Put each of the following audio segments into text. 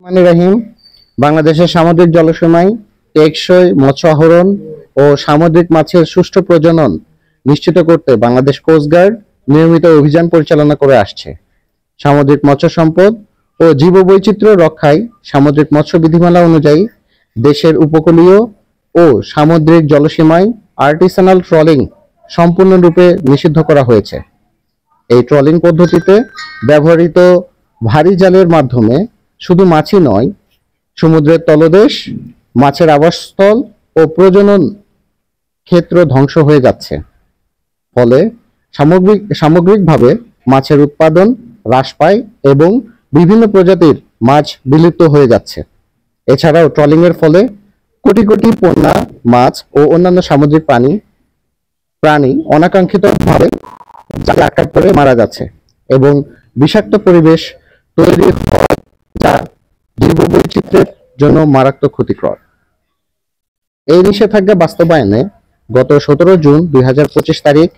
রাহিম বাংলাদেশের সামুদ্রিক জলসীমায় টেকসই মৎস্য আহরণ ও সামুদ্রিক মাছের সুষ্ঠু প্রজনন নিশ্চিত করতে বাংলাদেশ কোস্টগার্ড নিয়মিত অভিযান পরিচালনা করে আসছে। সামুদ্রিক মৎস্য সম্পদ ও জীববৈচিত্র্য রক্ষায় সামুদ্রিক মৎস্য বিধিমালা অনুযায়ী দেশের উপকূলীয় ও সামুদ্রিক জলসীমায় আর্টিসানাল ট্রলিং সম্পূর্ণরূপে নিষিদ্ধ করা হয়েছে। এই ট্রলিং পদ্ধতিতে ব্যবহৃত ভারী জালের মাধ্যমে শুধু মাছই নয়, সমুদ্রের তলদেশ, মাছের আবাসস্থল ও প্রজনন ক্ষেত্র ধ্বংস হয়ে যাচ্ছে। ফলে সামগ্রিকভাবে মাছের উৎপাদন হ্রাস পায় এবং বিভিন্ন প্রজাতির মাছ বিলুপ্ত হয়ে যাচ্ছে। এছাড়াও ট্রলিং এর ফলে কোটি কোটি পোনা মাছ ও অন্যান্য সামুদ্রিক প্রাণী অনাকাঙ্ক্ষিতভাবে জালে আটকা পড়ে মারা যাচ্ছে এবং বিষাক্ত পরিবেশ তৈরি হয়, যা জীববৈচিত্র্যের জন্য মারাত্মক ক্ষতিকর। এই নিষেধাজ্ঞা বাস্তবায়নে গত 17 জুন 2025 তারিখ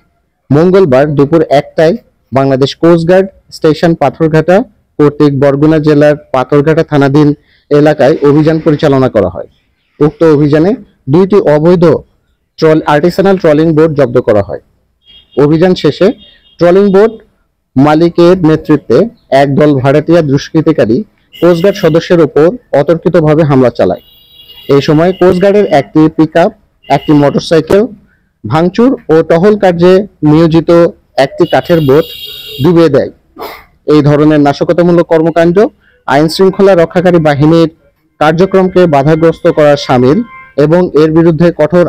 মঙ্গলবার দুপুর 1টায় বাংলাদেশ কোস্টগার্ড স্টেশন পাথরঘাটা কর্তৃক বরগুনা জেলার পাথরঘাটা থানাধীন এলাকায় অভিযান পরিচালনা করা হয়। উক্ত অভিযানে 2টি অবৈধ আর্টিসানাল ট্রলিং বোট জব্দ করা হয়। অভিযান শেষে ট্রলিং বোট মালিকের নেতৃত্বে একদল ভাড়াটিয়া দুষ্কৃতিকারী কোস্টগার্ড সদস্যের উপর অতর্কিতভাবে হামলা চালায়। এই সময় কোস্টগার্ডের একটি পিকআপ, একটি মোটরসাইকেল ভাঙচুর ও টহল কার্যে নিয়োজিত একটি কাঠের বোট ডুবিয়ে দেয়। এই ধরনের নাশকতামূলক কর্মকাণ্ড আইন শৃঙ্খলা রক্ষাকারী বাহিনীর কার্যক্রমকে বাধাগ্রস্ত করার শামিল এবং এর বিরুদ্ধে কঠোর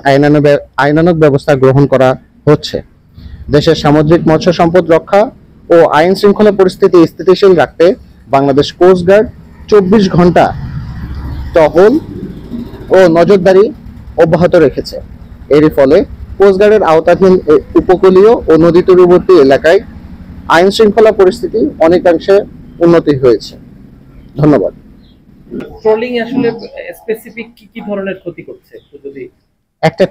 আইনানুগ ব্যবস্থা গ্রহণ করা হচ্ছে। দেশের সামুদ্রিক মৎস্য সম্পদ রক্ষা ও আইন শৃঙ্খলা পরিস্থিতি স্থিতিশীল রাখতে বাংলাদেশ কোস্টগার্ড 24 ঘন্টা টহল ও নজরদারি অব্যাহত রেখেছে। এর ফলে কোস্টগার্ডের আওতাধীন উপকূলীয় ও নদী তীরবর্তী এলাকায় আইন শৃঙ্খলা পরিস্থিতি অনেকাংশে উন্নতি হয়েছে। ধন্যবাদ। ট্রলিং আসলে স্পেসিফিক কি ধরনের ক্ষতি করছে যদি একটা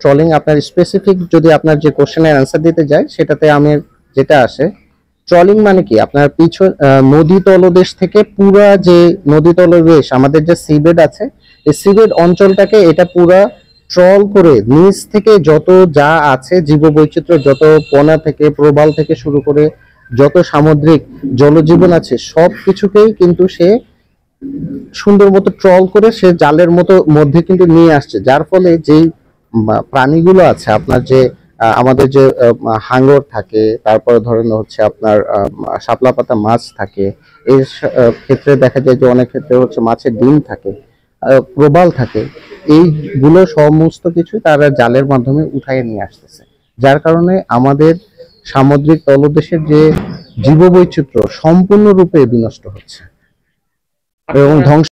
ট্রলিং আপনার স্পেসিফিক যদি আপনার যে কোশ্চেনের অ্যান্সার দিতে যায় সেটাতে আমি যেটা আসে, ট্রলিং মানে কি আপনার নদী তলদেশ থেকে পুরা যে নদী তলদেশ আমাদের যে সিবেড আছে, এই সিবেড অঞ্চলটাকে এটা পুরা ট্রল করে নিচ থেকে যত যা আছে জীববৈচিত্র্য, যত পোনা থেকে প্রবাল থেকে শুরু করে যত সামুদ্রিক জলজীবন আছে সব কিছুকেই কিন্তু সে সুন্দর মতো ট্রল করে সে জালের মধ্যে কিন্তু নিয়ে আসছে। যার ফলে যেই প্রাণীগুলো আছে আপনার যে আমাদের যে হাঙ্গর থাকে, তারপরে ধরেন হচ্ছে আপনার শাপলা পাতা মাছ থাকে, এর ক্ষেত্রে দেখা যায় যে অনেক ক্ষেত্রে হচ্ছে মাছের ডিম থাকে, প্রবাল থাকে, এইগুলো সমস্ত কিছু তারা জালের মাধ্যমে উঠায় নিয়ে আসতেছে। যার কারণে আমাদের সামুদ্রিক তলদেশের যে জীববৈচিত্র্য সম্পূর্ণরূপে বিনষ্ট হচ্ছে এবং ধ্বংস